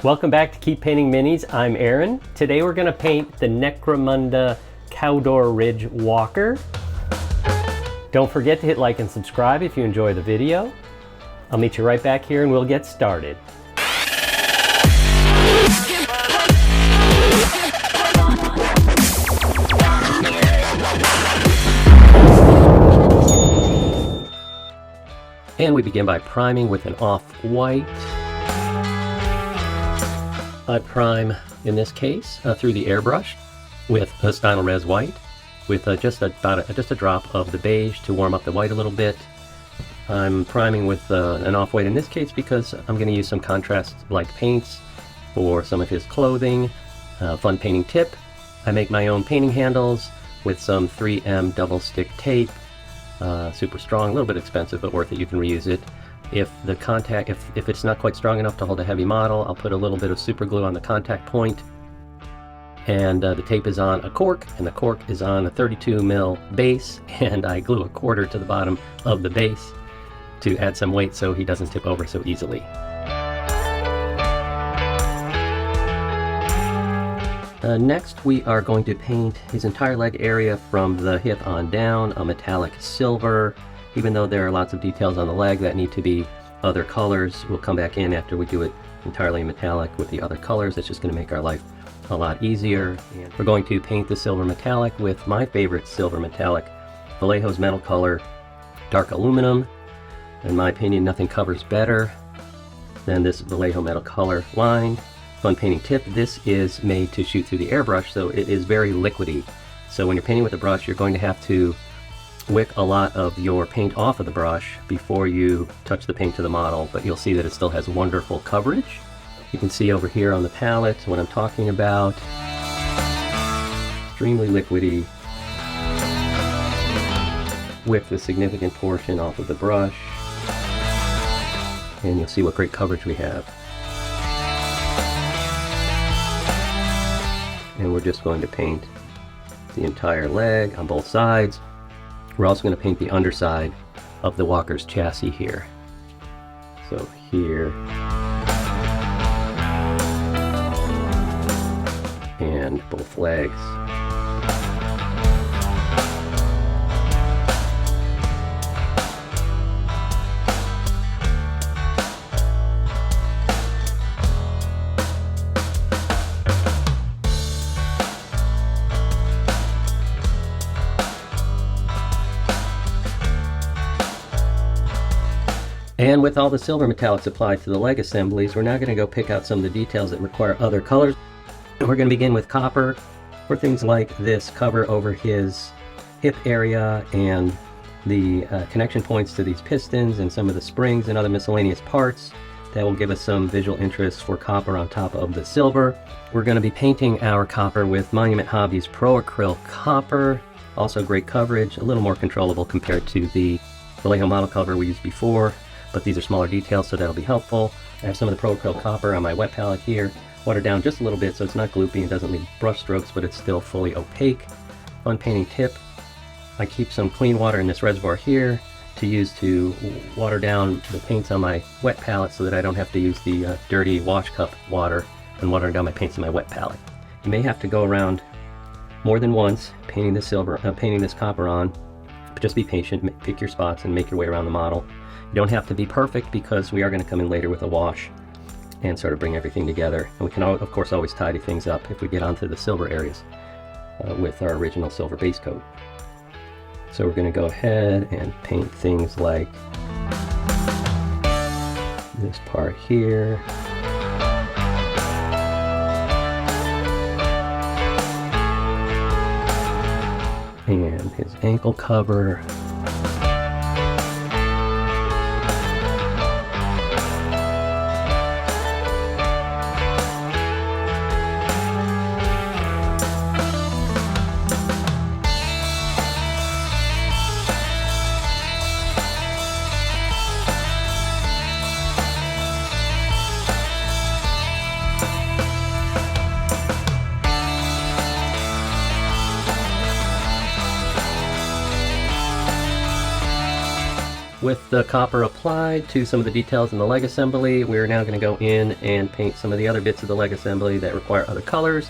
Welcome back to Keep Painting Minis. I'm Aaron. Today we're going to paint the Necromunda Cawdor Ridge Walker. Don't forget to hit like and subscribe if you enjoy the video. I'll meet you right back here and we'll get started. And we begin by priming with an off-white. I prime, in this case, through the airbrush with a Stynylrez white, with just a drop of the beige to warm up the white a little bit. I'm priming with an off-white in this case because I'm going to use some contrast-like paints for some of his clothing. Fun painting tip, I make my own painting handles with some 3M double stick tape. Super strong, a little bit expensive, but worth it. You can reuse it. If it's not quite strong enough to hold a heavy model, I'll put a little bit of super glue on the contact point. And the tape is on a cork, and the cork is on a 32 mil base, and I glue a quarter to the bottom of the base to add some weight so he doesn't tip over so easily. Next, we are going to paint his entire leg area from the hip on down a metallic silver. Even though there are lots of details on the leg that need to be other colors, we'll come back in after we do it entirely metallic with the other colors. It's just going to make our life a lot easier. And we're going to paint the silver metallic with my favorite silver metallic, Vallejo's Metal Color Dark Aluminum. In my opinion, nothing covers better than this Vallejo Metal Color line. Fun painting tip, this is made to shoot through the airbrush, so it is very liquidy. So when you're painting with a brush, you're going to have to wick a lot of your paint off of the brush before you touch the paint to the model, but you'll see that it still has wonderful coverage. You can see over here on the palette what I'm talking about. Extremely liquidy. Wick the significant portion off of the brush, and you'll see what great coverage we have. And we're just going to paint the entire leg on both sides. We're also going to paint the underside of the walker's chassis here. So here and both legs. And with all the silver metallics applied to the leg assemblies, we're now going to go pick out some of the details that require other colors. We're going to begin with copper for things like this cover over his hip area and the connection points to these pistons and some of the springs and other miscellaneous parts. That will give us some visual interest for copper on top of the silver. We're going to be painting our copper with Monument Hobbies Pro Acryl Copper. Also great coverage, a little more controllable compared to the Vallejo model color we used before. But these are smaller details, so that'll be helpful. I have some of the Pro Acryl Copper on my wet palette here, watered down just a little bit so it's not gloopy and doesn't leave brush strokes, but it's still fully opaque. Fun painting tip, I keep some clean water in this reservoir here to use to water down the paints on my wet palette so that I don't have to use the dirty wash cup water when watering down my paints on my wet palette. You may have to go around more than once painting this copper on, but just be patient, pick your spots and make your way around the model. You don't have to be perfect because we are going to come in later with a wash and sort of bring everything together. And we can, of course, always tidy things up if we get onto the silver areas with our original silver base coat. So we're going to go ahead and paint things like this part here. And his ankle cover. With the copper applied to some of the details in the leg assembly, we're now going to go in and paint some of the other bits of the leg assembly that require other colors,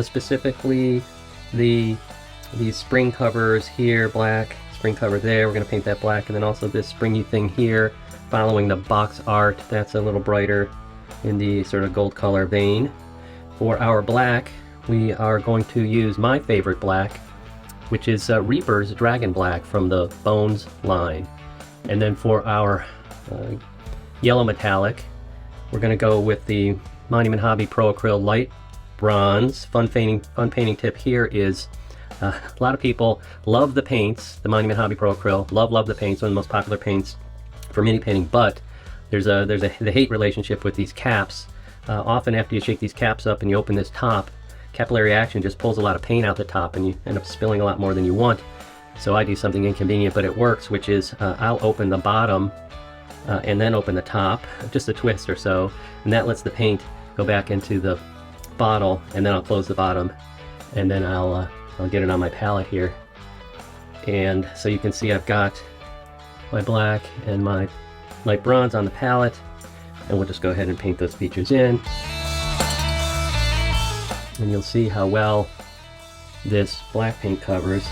specifically these spring covers here, black, spring cover there, we're going to paint that black, and then also this springy thing here, following the box art, that's a little brighter in the sort of gold color vein. For our black, we are going to use my favorite black, which is Reaper's Dragon Black from the Bones line. And then for our yellow metallic, we're going to go with the Monument Hobby Pro Acryl Light Bronze. Fun painting tip here is a lot of people love the paints, the Monument Hobby Pro Acryl, love the paints, one of the most popular paints for mini painting, but there's the hate relationship with these caps. Often after you shake these caps up and you open this top, capillary action just pulls a lot of paint out the top and you end up spilling a lot more than you want. So I do something inconvenient, but it works, which is I'll open the bottom and then open the top, just a twist or so, and that lets the paint go back into the bottle, and then I'll close the bottom, and then I'll get it on my palette here. And so you can see I've got my black and my light bronze on the palette, and we'll just go ahead and paint those features in. And you'll see how well this black paint covers.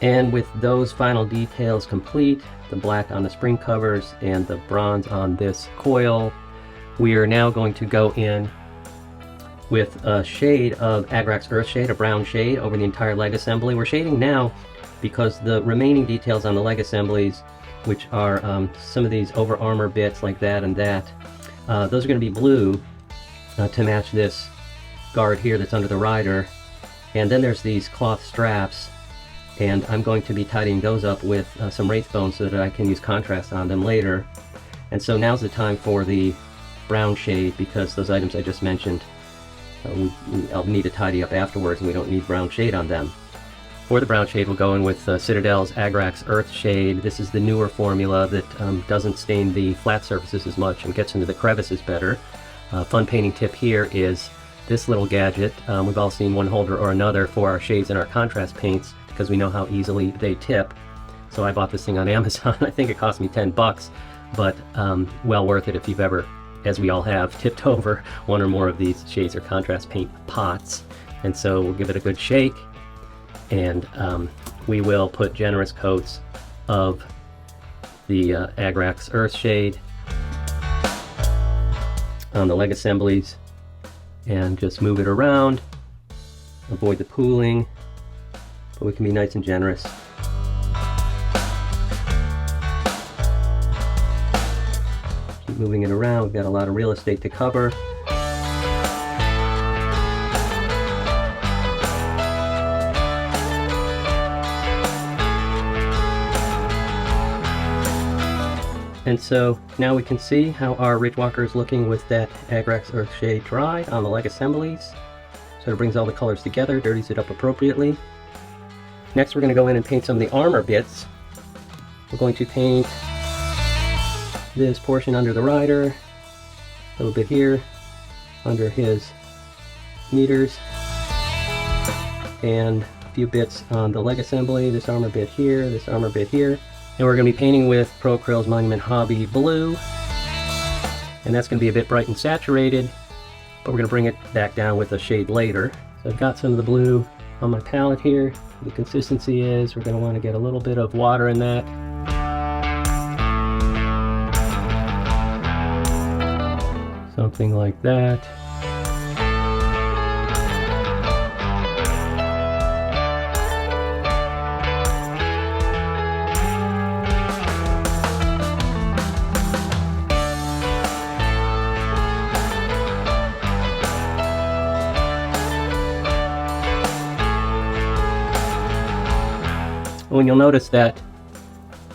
And with those final details complete, the black on the spring covers and the bronze on this coil, we are now going to go in with a shade of Agrax Earthshade, a brown shade, over the entire leg assembly. We're shading now because the remaining details on the leg assemblies, which are some of these over armor bits like that and that, those are going to be blue to match this guard here that's under the rider. And then there's these cloth straps, and I'm going to be tidying those up with some wraith bones so that I can use contrast on them later. And so now's the time for the brown shade, because those items I just mentioned I'll need to tidy up afterwards, and we don't need brown shade on them. For the brown shade, we'll go in with Citadel's Agrax Earth Shade. This is the newer formula that doesn't stain the flat surfaces as much and gets into the crevices better. Fun painting tip here is this little gadget. We've all seen one holder or another for our shades and our contrast paints, because we know how easily they tip. So I bought this thing on Amazon. I think it cost me 10 bucks, but well worth it if you've ever, as we all have, tipped over one or more of these shades or contrast paint pots. And so we'll give it a good shake, and we will put generous coats of the Agrax Earth Shade on the leg assemblies and just move it around. Avoid the pooling, but we can be nice and generous. Keep moving it around. We've got a lot of real estate to cover. And so now we can see how our Ridgewalker is looking with that Agrax Earth Shade dry on the leg assemblies. So it brings all the colors together, dirties it up appropriately. Next we're going to go in and paint some of the armor bits. We're going to paint this portion under the rider, a little bit here, under his meters, and a few bits on the leg assembly, this armor bit here, this armor bit here. And we're going to be painting with Pro Acryl's Monument Hobby Blue, and that's going to be a bit bright and saturated, but we're going to bring it back down with a shade later. So I've got some of the blue on my palette here. The consistency is we're going to want to get a little bit of water in that. Something like that. When you'll notice that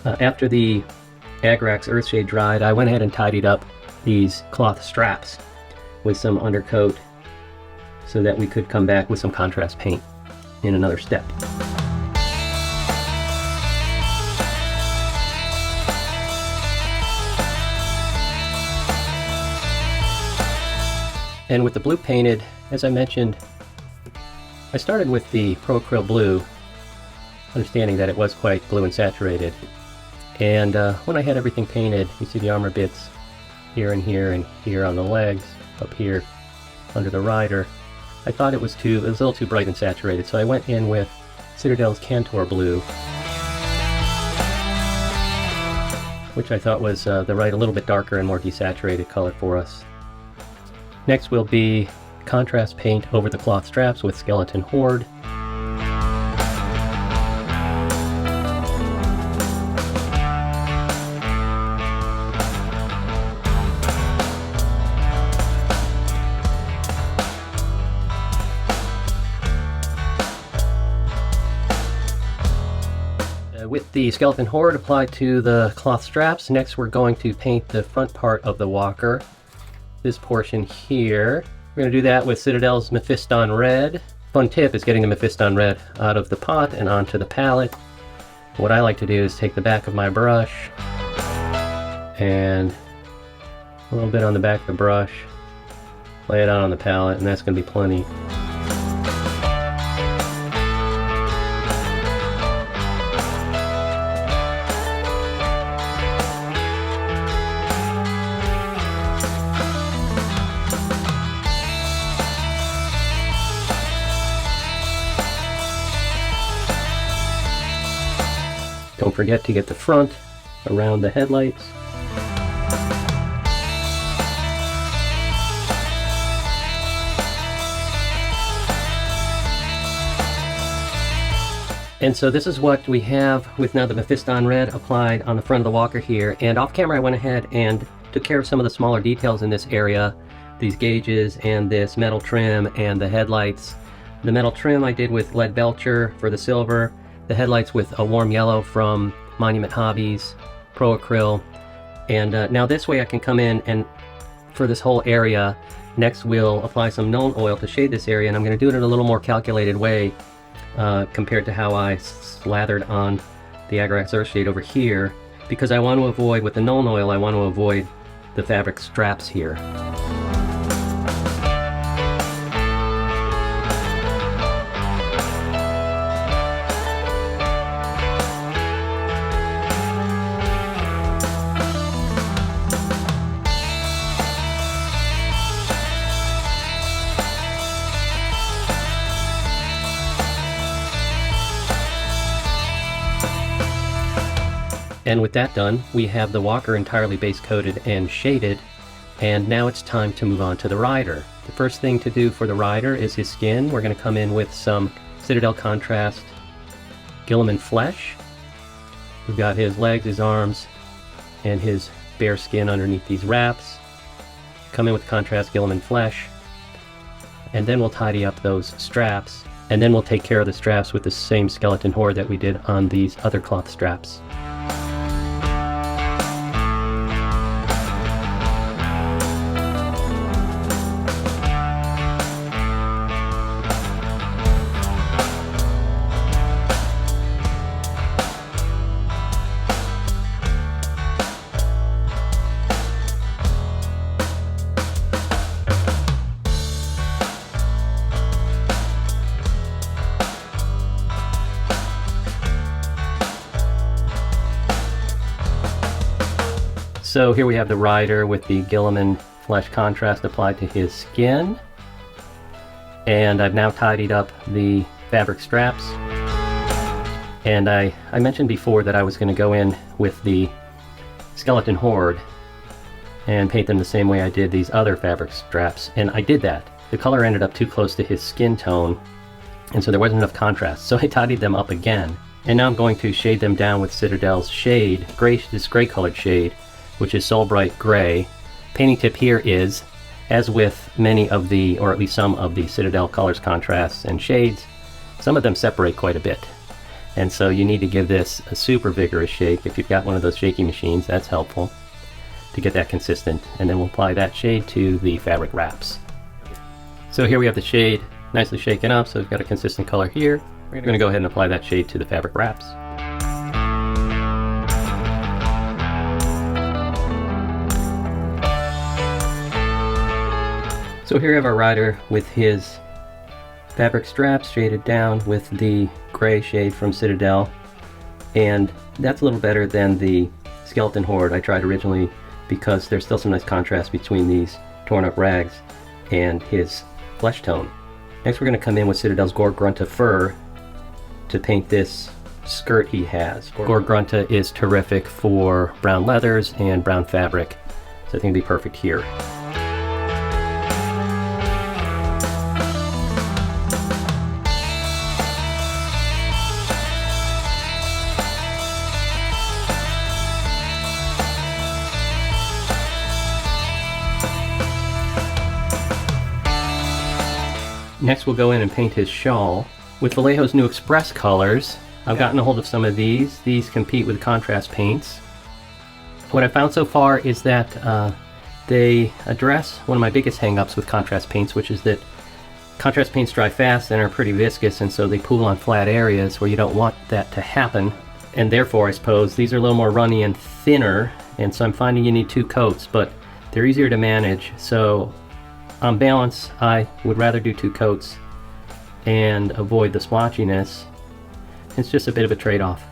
after the Agrax Earthshade dried, I went ahead and tidied up these cloth straps with some undercoat so that we could come back with some contrast paint in another step. And with the blue painted, as I mentioned, I started with the Pro Acryl blue, understanding that it was quite blue and saturated. And when I had everything painted, you see the armor bits here and here on the legs, up here under the rider. I thought it was a little too bright and saturated, so I went in with Citadel's Cantor blue, which I thought was a little bit darker and more desaturated color for us. Next will be contrast paint over the cloth straps with Skeleton Horde. With the Skeleton Horde applied to the cloth straps, next we're going to paint the front part of the walker. This portion here. We're going to do that with Citadel's Mephiston Red. Fun tip is getting the Mephiston Red out of the pot and onto the palette. What I like to do is take the back of my brush and a little bit on the back of the brush, lay it out on the palette, and that's going to be plenty. Don't forget to get the front around the headlights. And so this is what we have with now the Mephiston Red applied on the front of the walker here. And off camera I went ahead and took care of some of the smaller details in this area. These gauges and this metal trim and the headlights. The metal trim I did with Lead Belcher for the silver. The headlights with a warm yellow from Monument Hobbies, Pro Acryl. And now this way I can come in and for this whole area, next we'll apply some Nuln Oil to shade this area, and I'm going to do it in a little more calculated way compared to how I slathered on the Agrax Earthshade over here, because I want to avoid, with the Nuln Oil, I want to avoid the fabric straps here. And with that done, we have the walker entirely base coated and shaded, and now it's time to move on to the rider. The first thing to do for the rider is his skin. We're going to come in with some Citadel Contrast Guilliman Flesh. We've got his legs, his arms, and his bare skin underneath these wraps. Come in with Contrast Guilliman Flesh, and then we'll tidy up those straps, and then we'll take care of the straps with the same Skeleton Horde that we did on these other cloth straps. So here we have the rider with the Guilliman Flesh contrast applied to his skin. And I've now tidied up the fabric straps. And I mentioned before that I was going to go in with the Skeleton Horde and paint them the same way I did these other fabric straps. And I did that. The color ended up too close to his skin tone, and so there wasn't enough contrast. So I tidied them up again. And now I'm going to shade them down with Citadel's shade, this gray colored shade, which is Soul Bright Gray. Painting tip here is, as with many of the, or at least some of the Citadel colors, contrasts, and shades, some of them separate quite a bit. And so you need to give this a super vigorous shake. If you've got one of those shaking machines, that's helpful to get that consistent. And then we'll apply that shade to the fabric wraps. So here we have the shade nicely shaken up, so we've got a consistent color here. We're going to go ahead and apply that shade to the fabric wraps. So here we have our rider with his fabric straps shaded down with the gray shade from Citadel, and that's a little better than the skeleton horde I tried originally because there's still some nice contrast between these torn up rags and his flesh tone. Next we're going to come in with Citadel's Gore-Grunta fur to paint this skirt he has. Gore-Grunta is terrific for brown leathers and brown fabric, so I think it'd be perfect here. Next we'll go in and paint his shawl. With Vallejo's new Express colors, I've gotten a hold of some of these. These compete with contrast paints. What I've found so far is that they address one of my biggest hang-ups with contrast paints, which is that contrast paints dry fast and are pretty viscous, and so they pool on flat areas where you don't want that to happen. And therefore, I suppose, these are a little more runny and thinner, and so I'm finding you need 2 coats, but they're easier to manage. So on balance, I would rather do 2 coats and avoid the splotchiness. It's just a bit of a trade-off.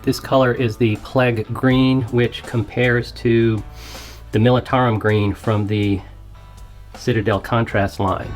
This color is the Plague Green, which compares to the Militarum Green from the Citadel contrast line.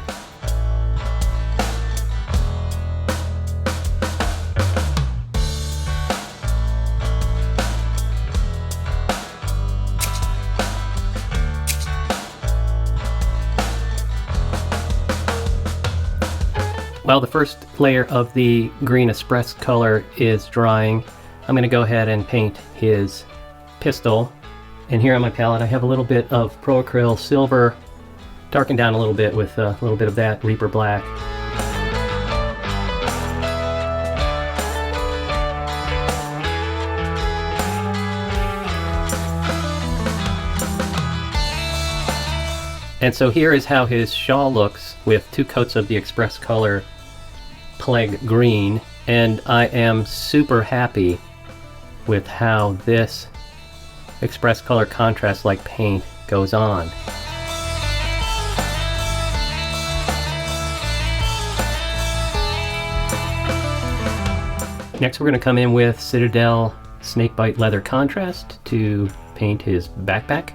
While the first layer of the green Express color is drying, I'm going to go ahead and paint his pistol. And here on my palette I have a little bit of Pro Acryl Silver, darkened down a little bit with a little bit of that Reaper Black. And so here is how his shawl looks with 2 coats of the Express color Plague Green, and I am super happy with how this Express color contrast like paint goes on. Next we're going to come in with Citadel Snakebite Leather Contrast to paint his backpack.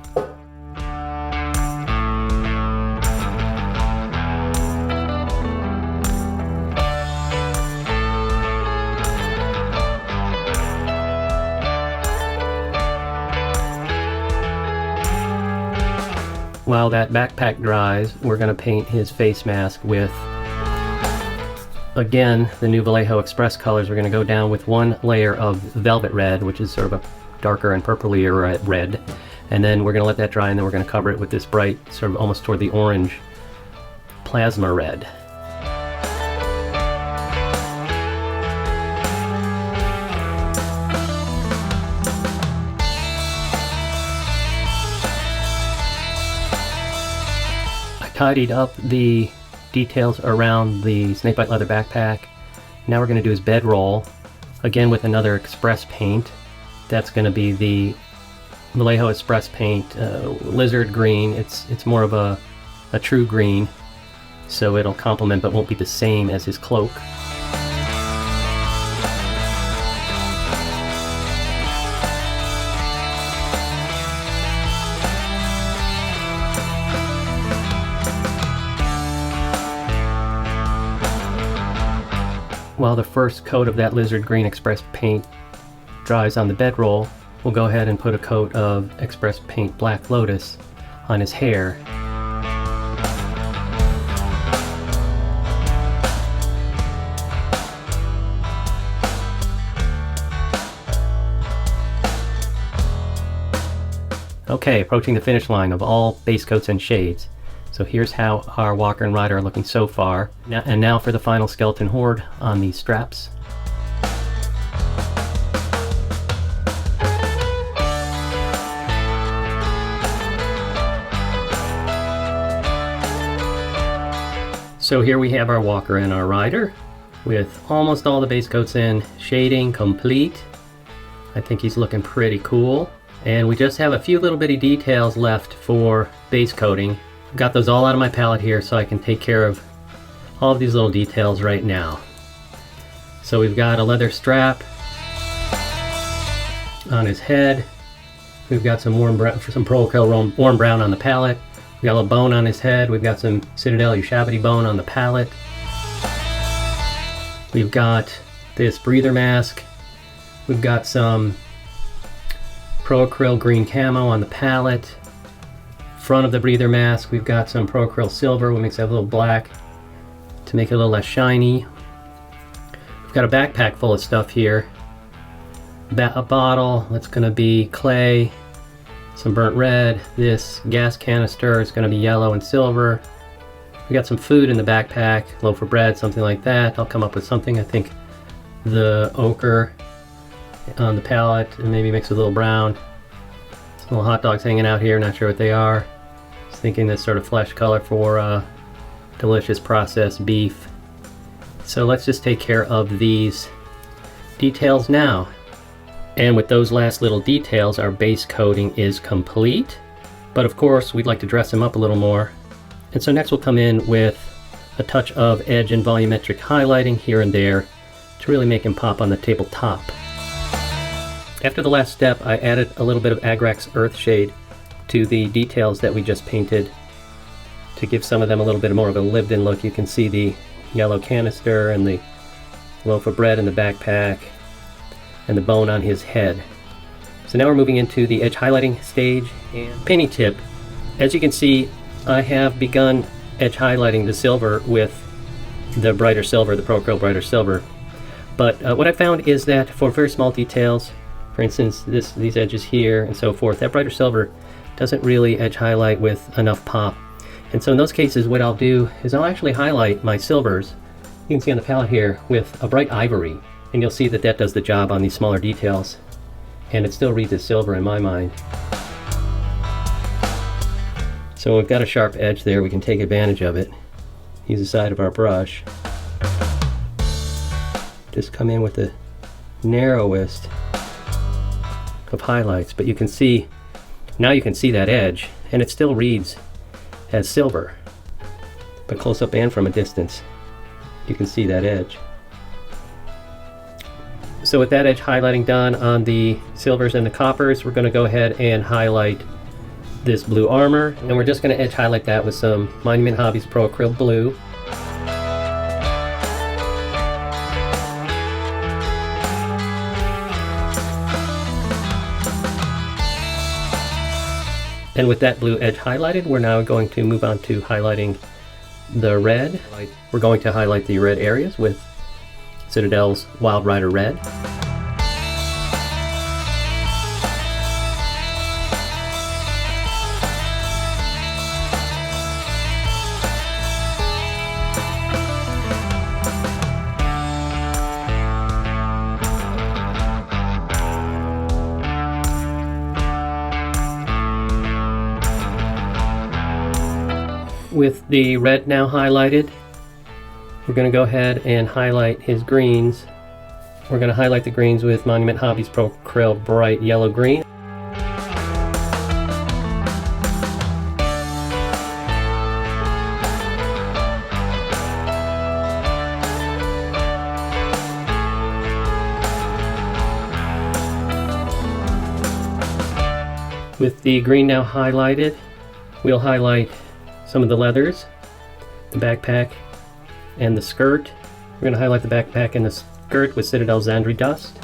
While that backpack dries, we're going to paint his face mask with, again, the new Vallejo Express colors. We're going to go down with 1 layer of Velvet Red, which is sort of a darker and purplier red, and then we're going to let that dry, and then we're going to cover it with this bright, sort of almost toward the orange, Plasma Red. Tidied up the details around the snakebite leather backpack. Now we're going to do his bedroll, again with another Express paint. That's going to be the Vallejo Express paint, Lizard Green. It's more of a true green, so it'll complement but won't be the same as his cloak. While the first coat of that Lizard Green Express paint dries on the bedroll, we'll go ahead and put a coat of Express paint Black Lotus on his hair. Okay, approaching the finish line of all base coats and shades. So here's how our Walker and Rider are looking so far. And now for the final skeleton horde on these straps. So here we have our walker and our rider with almost all the base coats in, shading complete. I think he's looking pretty cool. And we just have a few little bitty details left for base coating. I've got those all out of my palette here so I can take care of all of these little details right now. So we've got a leather strap on his head. We've got some warm brown, some Pro-Acryl warm brown on the palette. We've got a little bone on his head. We've got some Citadel Ushabti bone on the palette. We've got this breather mask. We've got some Pro-Acryl green camo on the palette. Front of the breather mask, we've got some Pro-Acryl silver. We'll mix that with a little black to make it a little less shiny. We've got a backpack full of stuff here. A bottle, that's going to be clay, some burnt red. This gas canister is going to be yellow and silver. We got some food in the backpack, loaf of bread, something like that. I'll come up with something. I think the ochre on the palette and maybe mix with a little brown. Some little hot dogs hanging out here, not sure what they are. Just thinking this sort of flesh color for delicious processed beef. So let's just take care of these details now. And with those last little details, our base coating is complete. But of course, we'd like to dress him up a little more. And so next we'll come in with a touch of edge and volumetric highlighting here and there to really make him pop on the tabletop. After the last step, I added a little bit of Agrax Earthshade to the details that we just painted to give some of them a little bit more of a lived-in look. You can see the yellow canister and the loaf of bread in the backpack and the bone on his head. So now we're moving into the edge highlighting stage and painting tip. As you can see, I have begun edge highlighting the silver with the brighter silver, the Pro-Acryl brighter silver. But what I found is that for very small details, for instance, these edges here and so forth, that brighter silver doesn't really edge highlight with enough pop. And so in those cases, what I'll do is I'll actually highlight my silvers, you can see on the palette here, with a bright ivory. And you'll see that that does the job on these smaller details. And it still reads as silver in my mind. So we've got a sharp edge there, we can take advantage of it. Use the side of our brush. Just come in with the narrowest of highlights, but you can see, now you can see that edge, and it still reads as silver. But close up and from a distance, you can see that edge. So with that edge highlighting done on the silvers and the coppers, we're going to go ahead and highlight this blue armor, and we're just going to edge highlight that with some Monument Hobbies Pro-Acryl blue. And with that blue edge highlighted, we're now going to move on to highlighting the red. We're going to highlight the red areas with Citadel's Wild Rider Red. With the red now highlighted, we're going to go ahead and highlight his greens. We're going to highlight the greens with Monument Hobbies Pro-Acryl Bright Yellow Green. With the green now highlighted, we'll highlight some of the leathers, the backpack, and the skirt. We're going to highlight the backpack and the skirt with Citadel Xandri Dust.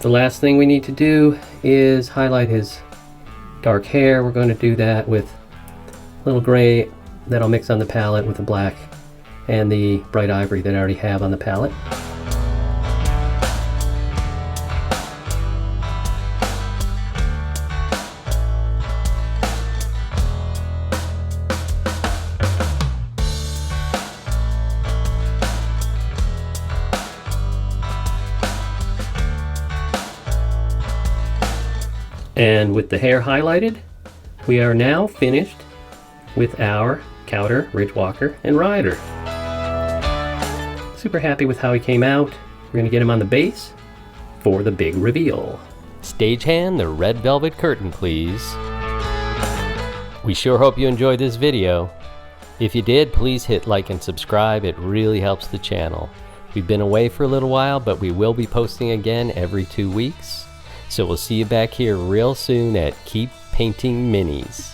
So last thing we need to do is highlight his dark hair. We're going to do that with a little gray that I'll mix on the palette with the black and the bright ivory that I already have on the palette. And with the hair highlighted, we are now finished with our Cawdor, Ridgewalker, and Rider. Super happy with how he came out. We're going to get him on the base for the big reveal. Stagehand the red velvet curtain, please. We sure hope you enjoyed this video. If you did, please hit like and subscribe. It really helps the channel. We've been away for a little while, but we will be posting again every 2 weeks. So we'll see you back here real soon at Keep Painting Minis.